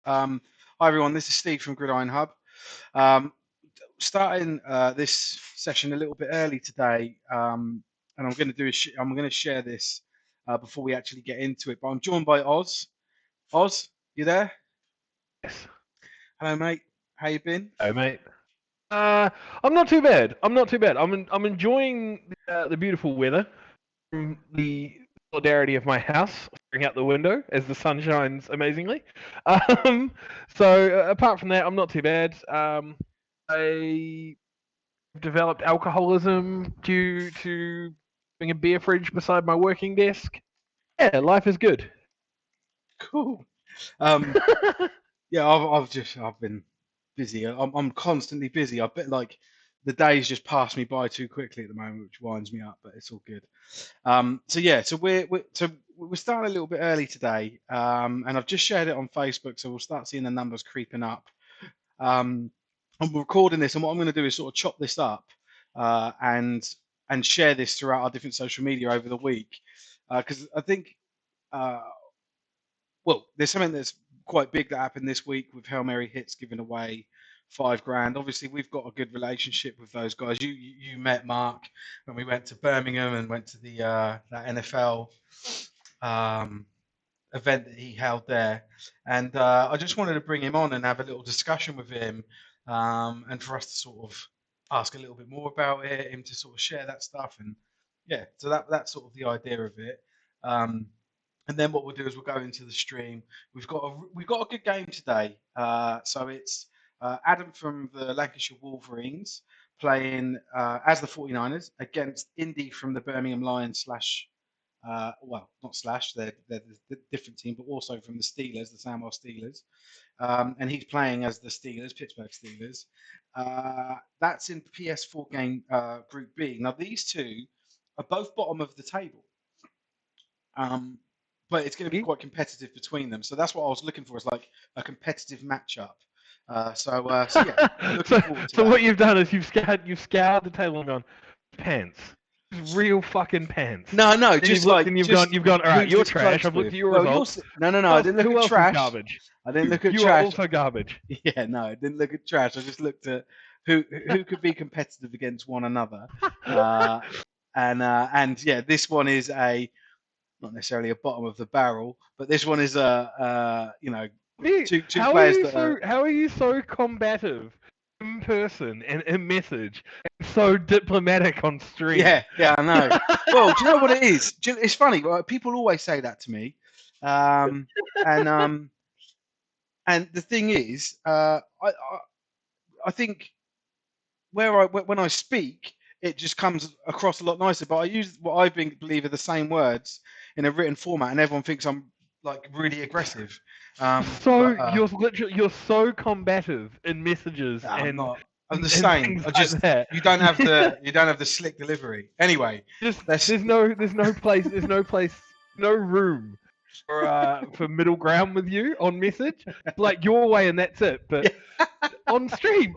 Hi everyone, this is Steve from Gridiron Hub. Um, Starting this session a little bit early today, and I'm going to I'm going to share this before we actually get into it. But I'm joined by Oz. Oz, you there? Yes. Hello, mate. How you been? Oh, mate. Uh, I'm not too bad. I'm not too bad. I'm enjoying the beautiful weather from the solidarity of my house, staring out the window as the sun shines amazingly. Um, apart from that, I'm not too bad. I developed alcoholism due to having a beer fridge beside my working desk. Yeah, life is good. Cool. Um, yeah, I've been busy. I'm constantly busy. I bet like the days just pass me by too quickly at the moment, which winds me up. But it's all good. So we're starting a little bit early today, and I've just shared it on Facebook, so we'll start seeing the numbers creeping up. Um, I'm recording this, and what I'm going to do is sort of chop this up uh, and and share this throughout our different social media over the week, because I think uh, there's something that's quite big that happened this week with Hail Mary Hits giving away 5 grand. Obviously, we've got a good relationship with those guys. You met Mark when we went to Birmingham and went to the that NFL um, event that he held there, and I just wanted to bring him on and have a little discussion with him, and for us to sort of ask a little bit more about it, him to sort of share that stuff, and yeah, so that's sort of the idea of it. Um, and then what we'll do is we'll go into the stream. We've got a good game today. So it's Adam from the Lancashire Wolverines playing as the 49ers against Indy from the Birmingham Lions slash not slash, they're the different team, but also from the Steelers, the Sandwell Steelers. And he's playing as the Steelers, Pittsburgh Steelers. That's in PS4 game Group B. Now these two are both bottom of the table. Um, but it's going to be quite competitive between them. So that's what I was looking for, is like a competitive matchup. So yeah, looking so, forward to so that. what you've done is you've scoured the table and gone pants, real fucking pants. No, Then you've just looked like and just you've gone, all right, who's you're this trash. close I've looked at with? your Well, results. no. I didn't look Who at else is trash. garbage? I didn't look at You are trash. also garbage. Yeah, no, I didn't look at trash. I just looked at who could be competitive against one another. Uh, and yeah, this one is a not necessarily a bottom of the barrel, but this one is two How are players you that are. so? How are you so combative in person and in message, and so diplomatic on stream? Yeah, I know. Well, do you know what it is? It's funny. Right? People always say that to me, um, and the thing is, I think when I speak, it just comes across a lot nicer. But I use what believe are the same words in a written format, and everyone thinks I'm like really aggressive. So But you're so combative in messages no, I'm and not. I'm the and same. things I like just that. you don't have the slick delivery. Anyway, Just let's there's no room for middle ground with you on message. It's like your way and that's it. But yeah on stream,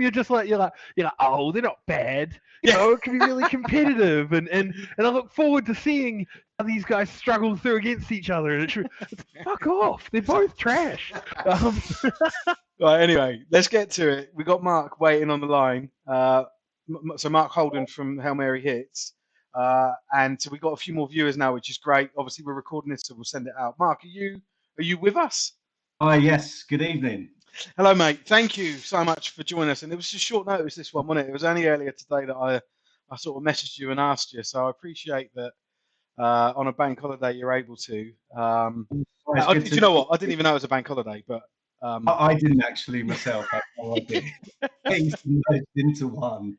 you're like, oh, they're not bad. You yeah. know, it can be really competitive, and I look forward to seeing how these guys struggle through against each other. And it's fuck off. They're both trash. Um, Right. Anyway, let's get to it. We got Mark waiting on the line. So Mark Holden from Hail Mary Hits. And so we got a few more viewers now, which is great. Obviously, we're recording this, so we'll send it out. Mark, are you with us? Hi, yes, good evening. Hello, mate. Thank you so much for joining us. And it was just short notice, this one, wasn't it? It was only earlier today that I sort of messaged you and asked you. So I appreciate that on a bank holiday you're able to. Well, it's good Do you to. know what? I didn't even know it was a bank holiday, but I didn't actually myself. I had no idea. It's merged into one.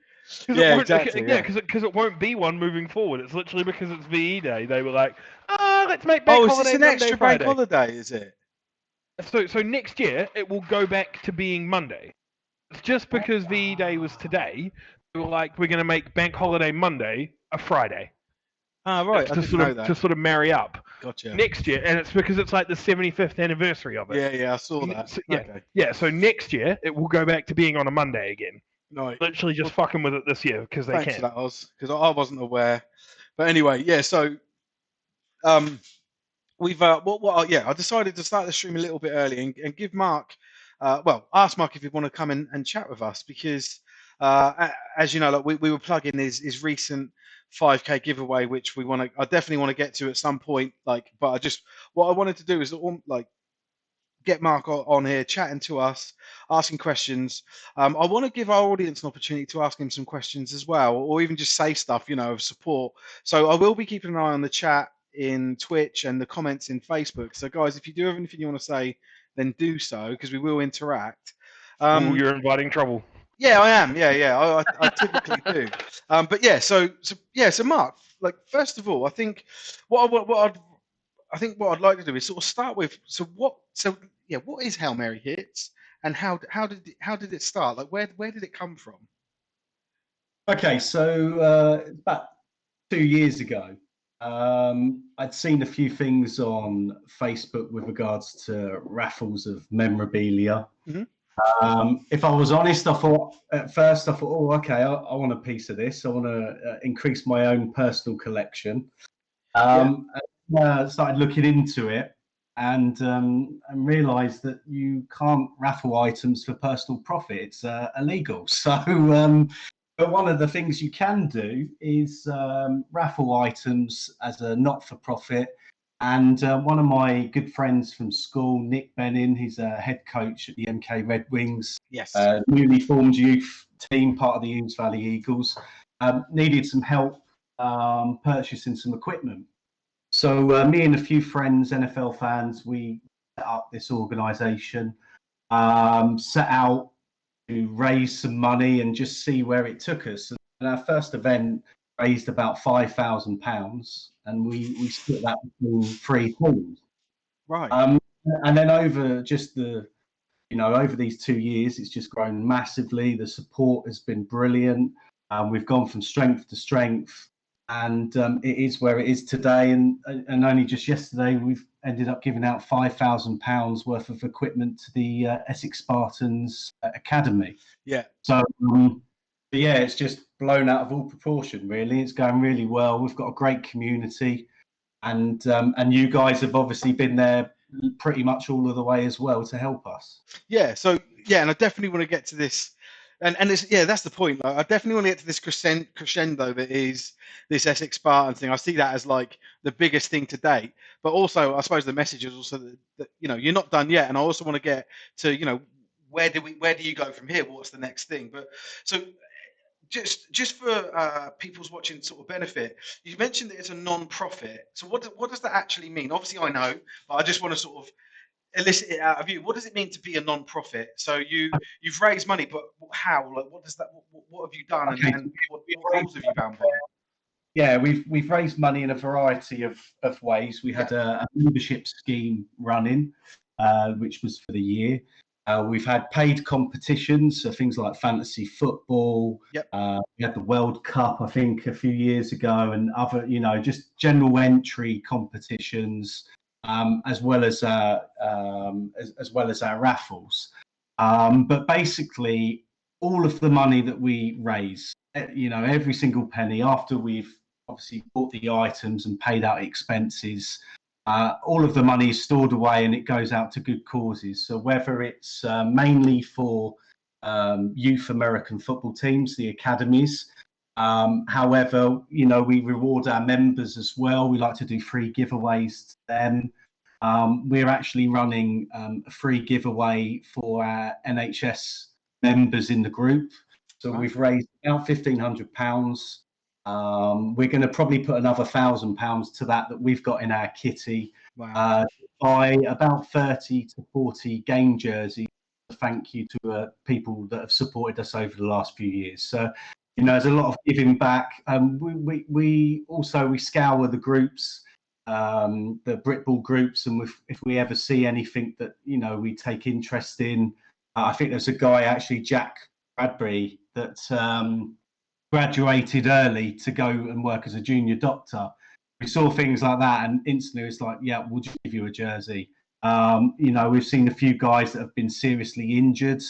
Because it yeah, won't, exactly. yeah, Yeah. because it won't be one moving forward. It's literally because it's VE Day. They were like, let's make bank Oh, is this holiday an Monday, extra bank Friday. holiday? Is it? So next year it will go back to being Monday. It's just because VE Day was today. They were like, we're going to make bank holiday Monday a Friday. Ah, right. I to didn't sort know of to that. sort of marry up Gotcha. next year, and it's because it's like the 75th anniversary of it. Yeah, I saw that. So, Okay. yeah. So next year it will go back to being on a Monday again. Right. Literally just Well, fucking with it this year because they thanks for can. that, Oz, because I wasn't aware. But anyway, yeah. So um, we've yeah, I decided to start the stream a little bit early and give Mark, ask Mark if he'd want to come and chat with us because, as you know, like we were plugging his recent 5K giveaway, which I definitely want to get to at some point. Like, but what I wanted to do is like get Mark on here chatting to us, asking questions. I want to give our audience an opportunity to ask him some questions as well, or even just say stuff, of support. So I will be keeping an eye on the chat in Twitch and the comments in Facebook. So guys, if you do have anything you want to say, then do so because we will interact. Ooh, you're inviting trouble. Yeah, I am. Yeah. I typically do. But yeah, so Mark, like first of all, I think what I'd like to do is sort of start with what is Hail Mary Hits and how did it start? Like where did it come from? Okay, so about 2 years ago, I'd seen a few things on Facebook with regards to raffles of memorabilia. Mhm. If I was honest, I thought, oh, okay, I want a piece of this. I want to increase my own personal collection. And, started looking into it and realised that you can't raffle items for personal profit. It's illegal. So, but one of the things you can do is raffle items as a not-for-profit. And one of my good friends from school, Nick Bennin, he's a head coach at the MK Red Wings, Yes. Newly formed youth team, part of the Ouse Valley Eagles, needed some help purchasing some equipment. So me and a few friends, NFL fans, we set up this organisation, set out to raise some money and just see where it took us. And our first event raised about £5,000, and we split that between 3 teams. Right. And then over just over these 2 years, it's just grown massively. The support has been brilliant. We've gone from strength to strength, and it is where it is today. And only just yesterday, we've ended up giving out £5,000 worth of equipment to the Essex Spartans Academy. Yeah. So yeah, it's just blown out of all proportion. Really, it's going really well. We've got a great community, and you guys have obviously been there pretty much all of the way as well to help us. Yeah. So yeah, and I definitely want to get to this. And it's, that's the point. Like, I definitely want to get to this crescendo that is this Essex Spartan thing. I see that as like the biggest thing to date. But also, I suppose the message is also that you're not done yet. And I also want to get to where do you go from here? What's the next thing? But so just for people's watching sort of benefit, you mentioned that it's a non-profit. So what does that actually mean? Obviously, I know, but I just want to sort of elicit it out of you. What does it mean to be a non-profit? So you've raised money, but how? Like, what does that? What have you done, Okay. and what rules have you bound by? Yeah, we've raised money in a variety of ways. We had a membership scheme running, which was for the year. We've had paid competitions, so things like fantasy football. Yep. We had the World Cup, I think, a few years ago, and other, just general entry competitions, as well as our raffles. But basically, all of the money that we raise, every single penny after we've obviously bought the items and paid out expenses, all of the money is stored away and it goes out to good causes. So whether it's mainly for youth American football teams, the academies, however, we reward our members as well. We like to do free giveaways to them. We're actually running a free giveaway for our NHS members in the group. So we've raised about £1,500. We're going to probably put another £1,000 to that we've got in our kitty. Wow. Buy about 30 to 40 game jerseys. Thank you to people that have supported us over the last few years. So, there's a lot of giving back. We also scour the groups, the Britball groups, and if we ever see anything that we take interest in, I think there's a guy actually, Jack Bradbury, that graduated early to go and work as a junior doctor. We saw things like that, and instantly it's like, yeah, we'll just give you a jersey. We've seen a few guys that have been seriously injured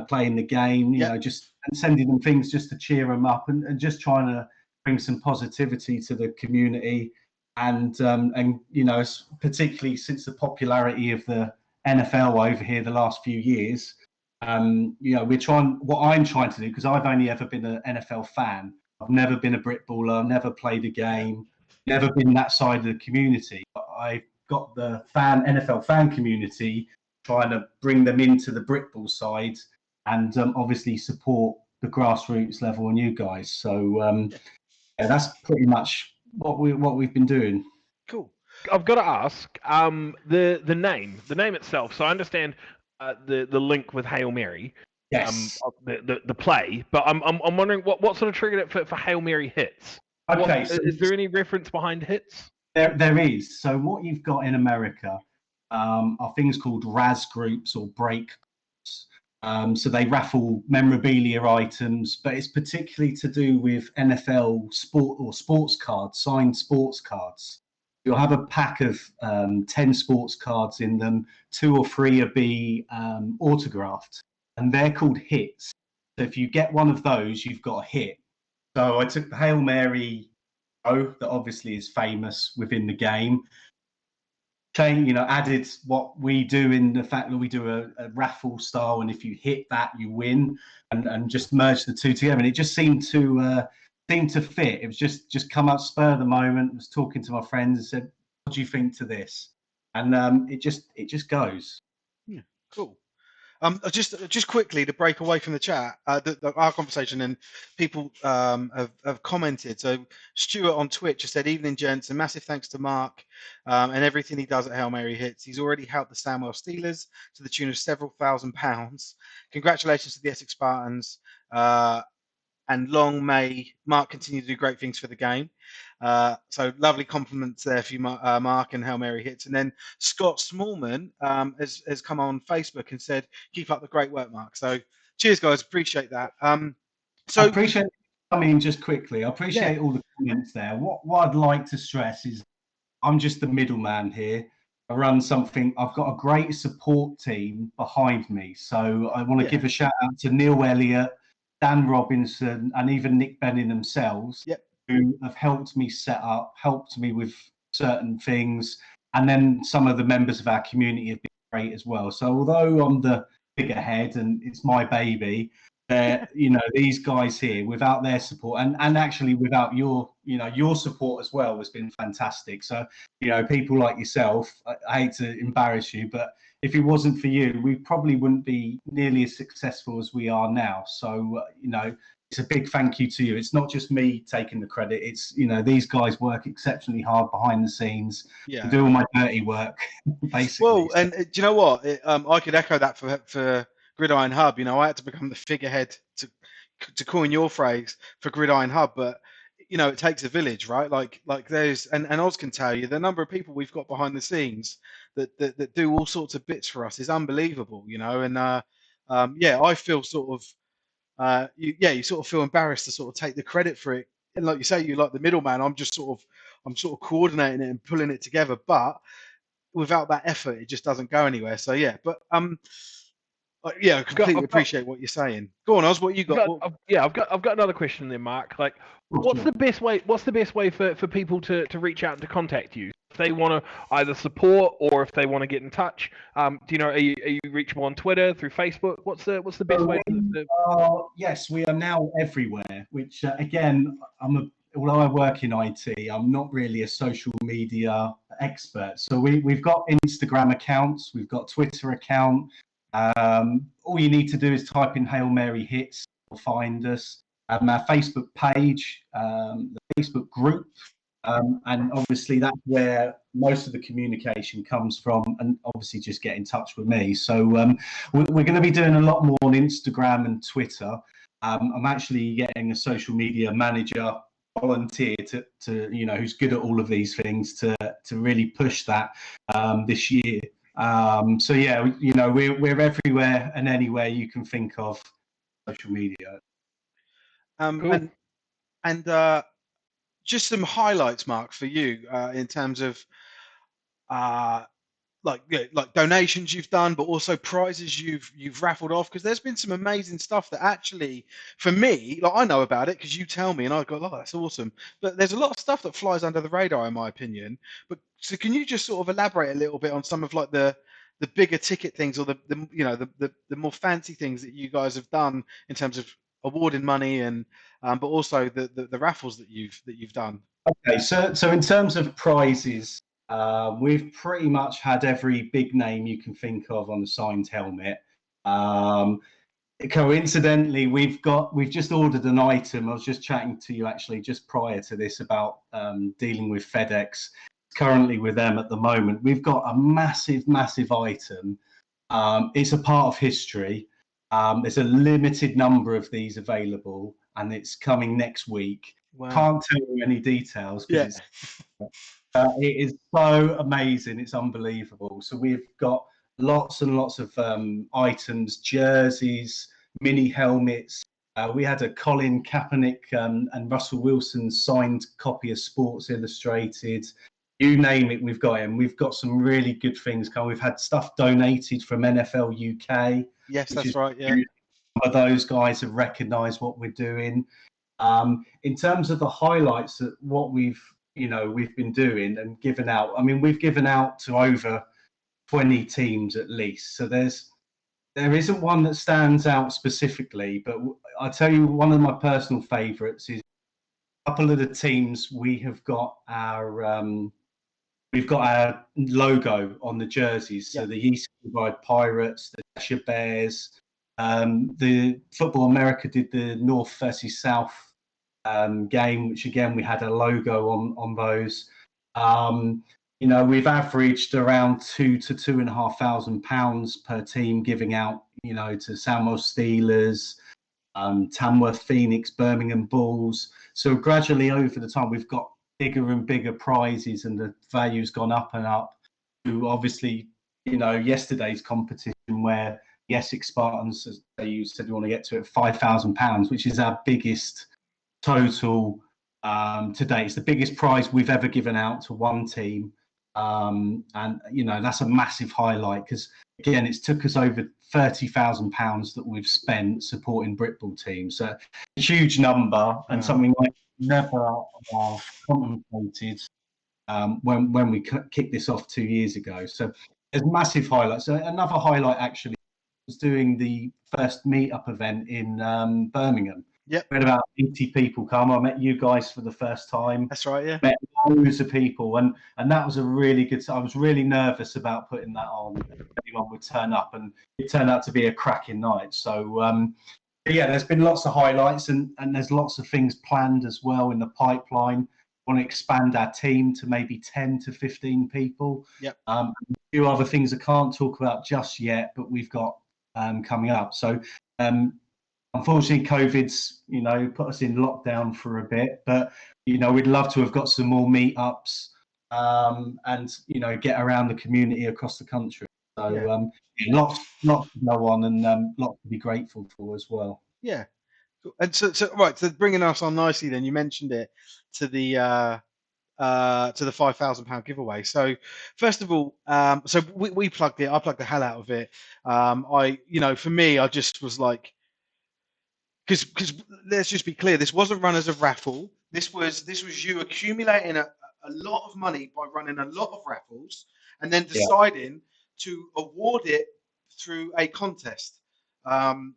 playing the game, just and sending them things just to cheer them up and just trying to bring some positivity to the community. and you know, particularly since the popularity of the NFL over here the last few years, you know, what I'm trying to do, because I've only ever been an NFL fan. I've never been a Brit baller, never played a game, never been that side of the community. But I've got the NFL fan community, trying to bring them into the Brit ball side, and obviously support the grassroots level and you guys. So yeah, that's pretty much what we've been doing. Cool. I've got to ask the name itself. So I understand the link with Hail Mary, Yes. of the play, but I'm wondering what sort of triggered it for Hail Mary hits. Okay. So Is there any reference behind hits? there is. So what you've got in America are things called RAS groups or break groups. So they raffle memorabilia items, but it's particularly to do with NFL sport or sports cards, signed sports cards. You'll have a pack of 10 sports cards in them. 2 or 3 will be autographed, and they're called hits. So if you get one of those, you've got a hit. So I took the Hail Mary that obviously is famous within the game. You know, added what we do in the fact that we do a raffle style, and if you hit that, you win, and just merge the two together. And it just seemed to fit. It was just come up spur of the moment. I was talking to my friends and said, "What do you think to this?" And it just goes. Yeah, cool. Just quickly to break away from the chat, our conversation, and people have commented. So Stuart on Twitch has said, "Evening, gents, and massive thanks to Mark and everything he does at Hail Mary Hits. He's already helped the Stanwell Steelers to the tune of several £1,000s. Congratulations to the Essex Spartans, and long may Mark continue to do great things for the game." So lovely compliments there for you, Mark, and Hail Mary Hits. And then Scott Smallman has come on Facebook and said, "Keep up the great work, Mark." So cheers, guys. Appreciate that. I So appreciate. I mean, just quickly, I appreciate Yeah. all the comments there. What I'd like to stress is I'm just the middleman here. I run something. I've got a great support team behind me. So I want to Yeah. give a shout out to Neil Elliott, Dan Robinson, and even Nick Benning themselves, Yep. who have helped me set up, helped me with certain things. And then some of the members of our community have been great as well. So although I'm the figurehead and it's my baby, you know, these guys here, without their support, and actually without your support as well, has been fantastic. So, you know, people like yourself, I hate to embarrass you, but if it wasn't for you, we probably wouldn't be nearly as successful as we are now. So, you know, it's a big thank you to you. It's not just me taking the credit. It's, you know, these guys work exceptionally hard behind the scenes, Yeah. do all my dirty work, basically. Well, and do you know what? I could echo that for Gridiron Hub. You know, I had to become the figurehead to coin your phrase for Gridiron Hub, but you know, it takes a village, right? Like there's and Oz can tell you the number of people we've got behind the scenes that do all sorts of bits for us is unbelievable, you know. And yeah, I feel sort of you sort of feel embarrassed to sort of take the credit for it. And like you say, you like the middleman. I'm sort of coordinating it and pulling it together, but without that effort, it just doesn't go anywhere. So yeah, but yeah, I completely appreciate what you're saying. Go on, Oz. What you got? I've got another question there, Mark. Like, what's the best way? What's the best way for people to reach out and to contact you if they want to either support or if they want to get in touch? Do you know? Are you reachable on Twitter, through Facebook? What's the best way? Yes, we are now everywhere. Which again, although I work in IT, I'm not really a social media expert. So we've got Instagram accounts, we've got Twitter account. All you need to do is type in Hail Mary Hits, you'll find us. Our Facebook page, the Facebook group, and obviously that's where most of the communication comes from, and obviously just get in touch with me. So we're going to be doing a lot more on Instagram and Twitter. I'm actually getting a social media manager volunteer to you know, who's good at all of these things to really push that this year. So yeah, you know, we're everywhere and anywhere you can think of social media. Cool. And just some highlights, Mark, for you in terms of like donations you've done, but also prizes you've raffled off? Because there's been some amazing stuff that actually, for me, like I know about it because you tell me, and I go, "Oh, that's awesome." But there's a lot of stuff that flies under the radar, in my opinion. But so, can you just sort of elaborate a little bit on some of like the bigger ticket things, or the you know the more fancy things that you guys have done in terms of awarding money and but also the raffles that you've done? Okay, so in terms of prizes, we've pretty much had every big name you can think of on the signed helmet. Um, Coincidentally, we've just ordered an item. I was just chatting to you actually just prior to this about dealing with FedEx. Currently with them at the moment, we've got a massive item. It's a part of history. There's a limited number of these available, and it's coming next week. Wow. Can't tell you any details Yeah. because it is so amazing. It's unbelievable. So we've got lots and lots of items, jerseys, mini helmets. We had a Colin Kaepernick and Russell Wilson signed copy of Sports Illustrated. You name it, we've got him. We've got some really good things coming. We've had stuff donated from NFL UK. Yes, that's right. Yeah. Some of those guys have recognised what we're doing. In terms of the highlights that what we've been doing and given out. I mean, we've given out to over 20 teams at least. So there isn't one that stands out specifically, but I'll tell you one of my personal favourites is a couple of the teams we have got our we've got our logo on the jerseys. So the East Kilbride Pirates, the Cheshire Bears, the Football America did the North versus South game, which again we had a logo on those. We've averaged around £2,000 to £2,500 per team giving out, to Sandwell Steelers, Tamworth Phoenix, Birmingham Bulls. So gradually over the time, we've got bigger and bigger prizes, and the value's gone up and up. To obviously, yesterday's competition where the Essex Spartans, as you said, you want to get to it, £5,000, which is our biggest total to date. It's the biggest prize we've ever given out to one team. And that's a massive highlight because again it's took us over £30,000 that we've spent supporting Britball teams, so a huge number and something like never contemplated when we kicked this off 2 years ago. So there's massive highlights. So another highlight actually was doing the first meetup event in Birmingham. Yep. We had about 80 people come. I met you guys for the first time. That's right, yeah. Met loads of people, and that was a really good. I was really nervous about putting that on. Anyone would turn up, and it turned out to be a cracking night. So, there's been lots of highlights, and there's lots of things planned as well in the pipeline. Want to expand our team to maybe 10 to 15 people. Yep. A few other things I can't talk about just yet, but we've got coming up. So. Unfortunately, COVID's, put us in lockdown for a bit, but, we'd love to have got some more meetups and, get around the community across the country. So lots to go on and lots to be grateful for as well. Yeah. And so bringing us on nicely then, you mentioned it to the £5,000 giveaway. So first of all, so we plugged it. I plugged the hell out of it. For me, I just was like, because let's just be clear, this wasn't run as a raffle. This was you accumulating a lot of money by running a lot of raffles and then deciding to award it through a contest.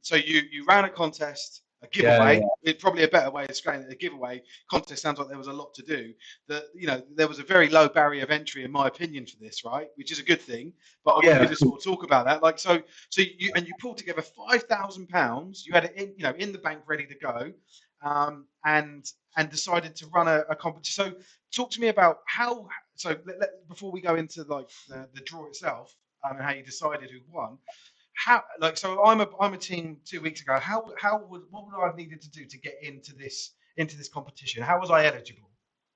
So you ran a contest, a giveaway. It's probably a better way of describing it. A giveaway contest sounds like there was a lot to do. There was a very low barrier of entry, in my opinion, for this, right? Which is a good thing. But I wanted to sort of talk about that. Like, so you pulled together £5,000. You had it in the bank, ready to go, and decided to run a competition. So talk to me about how. So before we go into like the draw itself and how you decided who won. So I'm a team 2 weeks ago. What would I have needed to do to get into this competition? How was I eligible?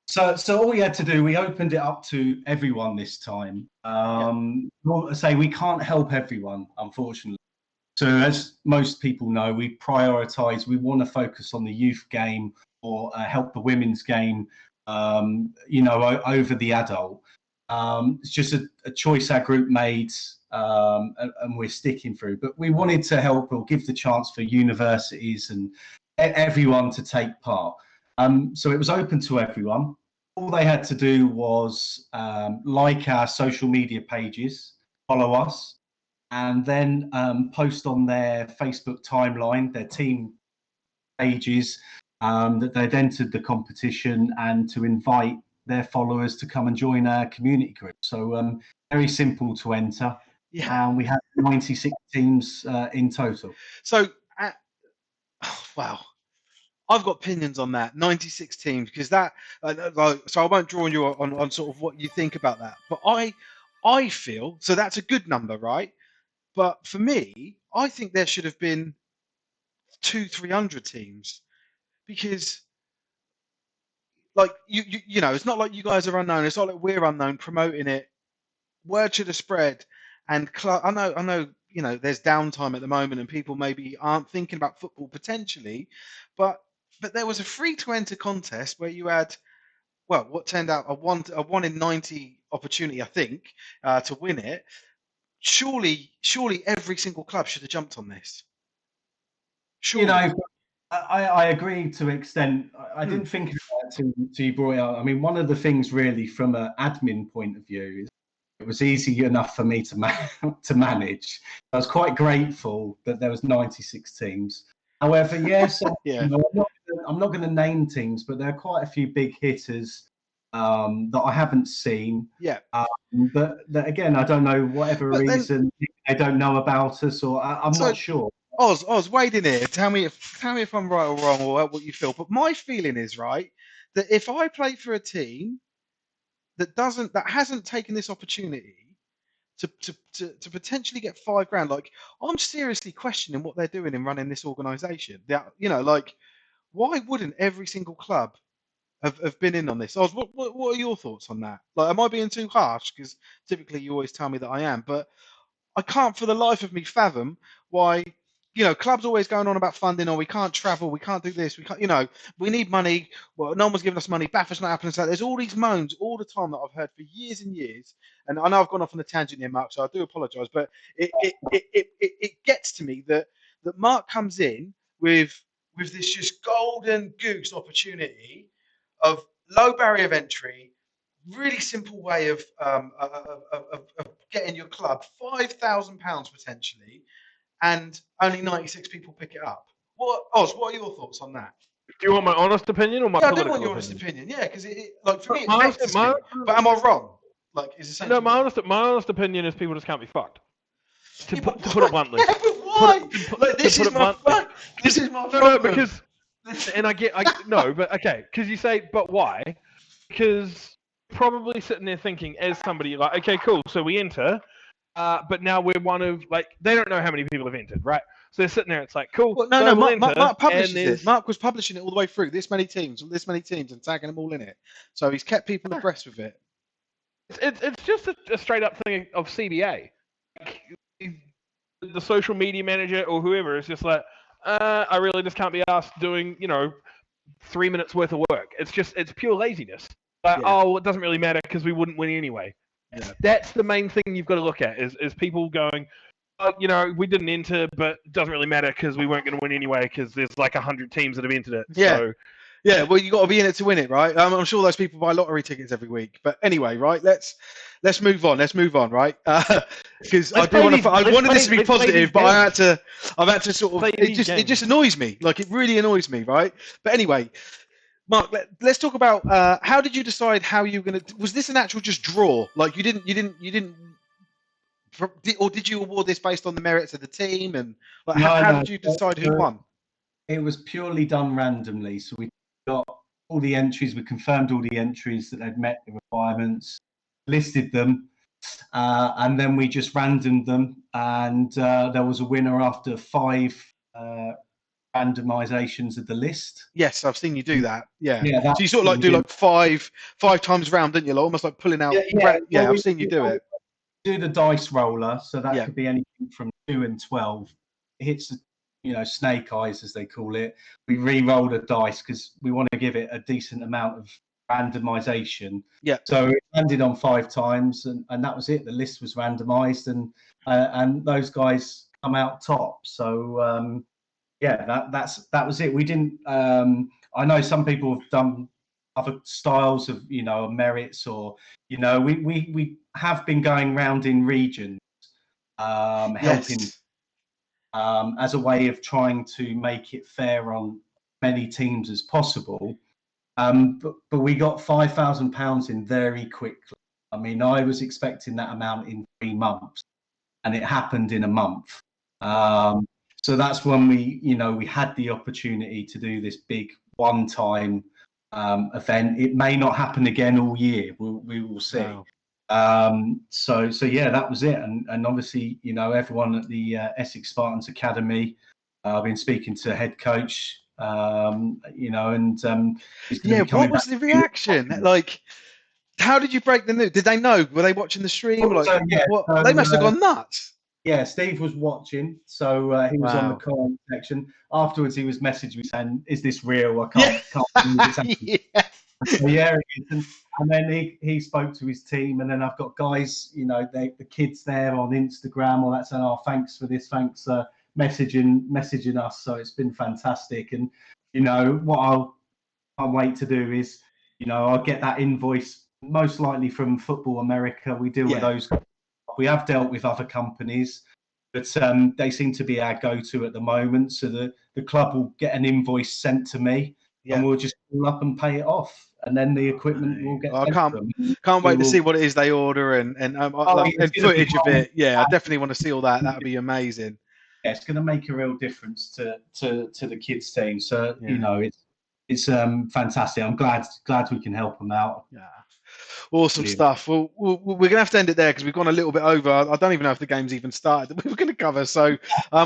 So all we had to do, we opened it up to everyone this time. I say we can't help everyone, unfortunately. So as most people know, we prioritise. We want to focus on the youth game or help the women's game, over the adult. It's just a choice our group made, and we're sticking through. But we wanted to help or give the chance for universities and everyone to take part. So it was open to everyone. All they had to do was like our social media pages, follow us, and then post on their Facebook timeline, their team pages, that they'd entered the competition, and to invite their followers to come and join our community group. So very simple to enter. Yeah. And we had 96 teams in total. So, wow. I've got opinions on that 96 teams, because that so I won't draw on you on sort of what you think about that, but I feel so that's a good number, right? But for me, I think there should have been 200-300 teams, because like you know, it's not like you guys are unknown, it's not like we're unknown promoting it. Word should have spread, and I know you know there's downtime at the moment and people maybe aren't thinking about football potentially, but there was a free to enter contest where you had, well, what turned out a 1 in 90 opportunity, I think, to win it. Surely every single club should have jumped on this. Surely. You know, I agree to an extent. I didn't think of that until you brought it up. I mean, one of the things really from an admin point of view is it was easy enough for me to manage. I was quite grateful that there was 96 teams. However, yes, Yeah. you know, I'm not going to name teams, but there are quite a few big hitters that I haven't seen. Yeah. But that, again, I don't know, whatever reason they don't know about us, or I'm not sure. Oz, wade in here. Tell me if I'm right or wrong, or what you feel. But my feeling is, right, that if I play for a team that hasn't taken this opportunity to potentially get $5,000, like, I'm seriously questioning what they're doing in running this organisation. You know, like, why wouldn't every single club have been in on this? Oz, what are your thoughts on that? Like, am I being too harsh? Because typically you always tell me that I am, but I can't for the life of me fathom why, you know, clubs always going on about funding, or we can't travel, we can't do this, we can't, you know, we need money. Well, no one's giving us money. Baffers not happening. So there's all these moans all the time that I've heard for years and years. And I know I've gone off on a tangent here, Mark, so I do apologise. But it gets to me that Mark comes in with this just golden goose opportunity of low barrier of entry, really simple way of getting your club £5,000 potentially, and only 96 people pick it up. Oz, what are your thoughts on that? Do you want my honest opinion or my Yeah, I political do want your honest opinion. Yeah, because like for me, it vexes me. But am I wrong? Like, is essentially no, my honest opinion is people just can't be fucked. To Yeah, put it bluntly. Yeah, but why? This is my No, because, and I no, but okay, because you say, but why? Because probably sitting there thinking, as somebody like, okay, cool, so we enter, but now we're one of, like, they don't know how many people have entered, right? So they're sitting there, it's like, cool. Well, no, Mark publishes it. Mark was publishing it all the way through. This many teams, and tagging them all in it. So he's kept people abreast with it. It's just a straight up thing of CBA. Like, the social media manager or whoever is just like, I really just can't be asked doing, 3 minutes worth of work. It's pure laziness. Like, oh, it doesn't really matter because we wouldn't win anyway. Yeah. That's the main thing you've got to look at is people going, oh, we didn't enter, but it doesn't really matter because we weren't going to win anyway because there's like 100 teams that have entered it. Yeah. So, yeah, well, you got to be in it to win it, right? I'm sure those people buy lottery tickets every week. But anyway, right? Let's move on, right? Because I wanted this to be positive, but I've had to sort of. It just annoys me. Like, it really annoys me, right? But anyway, Mark, let's talk about how did you decide how you were going to? Was this an actual just draw? Like, you didn't. Or did you award this based on the merits of the team, and like, how did you decide who won? It was purely done randomly. So we got all the entries, we confirmed all the entries that they'd met the requirements, listed them, and then we just randomed them. And there was a winner after 5 randomizations of the list. Yes, I've seen you do that. Yeah. So you sort of like do like five times round, didn't you? Like, almost like pulling out. Yeah, I've seen you do it. Do the dice roller, so that could be anything from 2 and 12. It hits snake eyes, as they call it. We re-roll the dice because we want to give it a decent amount of randomization. Yeah. So it landed on 5 times, and that was it. The list was randomized, and those guys come out top. So yeah, that was it. We didn't. I know some people have done other styles of merits, or we have been going round in regions, helping Yes. as a way of trying to make it fair on many teams as possible. But we got £5,000 in very quickly. I mean, I was expecting that amount in 3 months, and it happened in a month. So that's when we had the opportunity to do this big one-time event. It may not happen again all year. We will see. Wow. So yeah, that was it. And obviously, everyone at the Essex Spartans Academy. I've been speaking to head coach. And Yeah, what was the reaction? Like, how did you break the news? Did they know? Were they watching the stream? Like, what? They must have gone nuts. Yeah, Steve was watching, so he was on the comment section. Afterwards, he was messaging me saying, "Is this real? I can't believe it's happening." Yeah. So, yeah, it is. And then he spoke to his team, and then I've got guys, the kids there on Instagram, all that saying, "Oh, thanks for this, thanks messaging us." So it's been fantastic. And what I'll wait to do is, I'll get that invoice most likely from Football America. We deal with those. We have dealt with other companies, but they seem to be our go-to at the moment. So the club will get an invoice sent to me, and we'll just call up and pay it off, and then the equipment will get. I can't wait to see what it is they order and footage of it. Yeah, I definitely want to see all that. That would be amazing. Yeah, it's going to make a real difference to the kids' team. So it's fantastic. I'm glad we can help them out. Yeah. Awesome stuff. Well, we're going to have to end it there because we've gone a little bit over. I don't even know if the game's even started that we were going to cover. So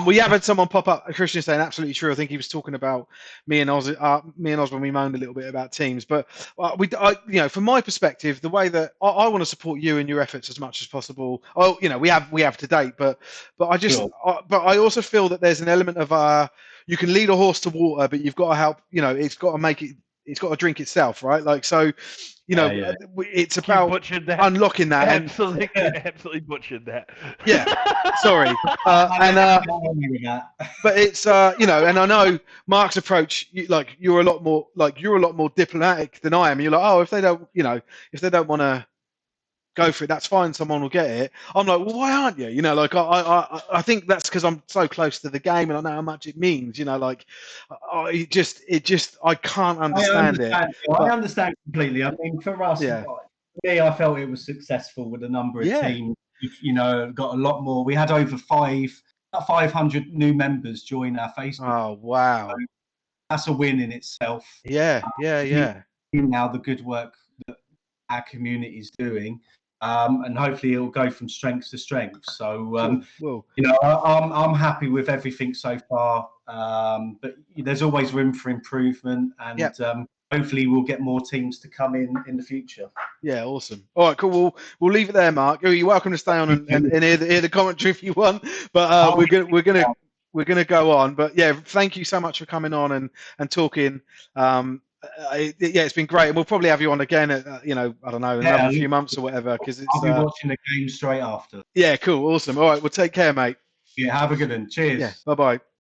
we have had someone pop up, Christian, saying absolutely true. I think he was talking about me and Oz when we moaned a little bit about teams. But from my perspective, the way that I want to support you in your efforts as much as possible. Oh, we have to date, but I just, but I also feel that there's an element of you can lead a horse to water, but you've got to help. It's got to make it. It's got to drink itself, right? Like so. It's about unlocking that. Absolutely butchered that. Yeah, sorry. But it's and I know Mark's approach. You're a lot more diplomatic than I am. You're like, oh, if they don't want to go for it, that's fine. Someone will get it. I'm like, well, why aren't you? I think that's because I'm so close to the game and I know how much it means. I can't understand it. I understand completely. I mean, for us, me, I felt it was successful with a number of teams. Got a lot more. We had over 500 new members join our Facebook. Oh wow, so that's a win in itself. Yeah. Now the good work that our community is doing. And hopefully it'll go from strength to strength. So, I'm happy with everything so far. But there's always room for improvement, and hopefully we'll get more teams to come in the future. Yeah, awesome. All right, cool. We'll leave it there, Mark. You're welcome to stay on and hear the commentary if you want. But we're gonna go on. But yeah, thank you so much for coming on and talking. It's been great, and we'll probably have you on again at I don't know, another few months or whatever. Because I'll be watching the game straight after. Yeah, cool, awesome. All right, well, take care, mate. Yeah, have a good one. Cheers. Yeah, bye.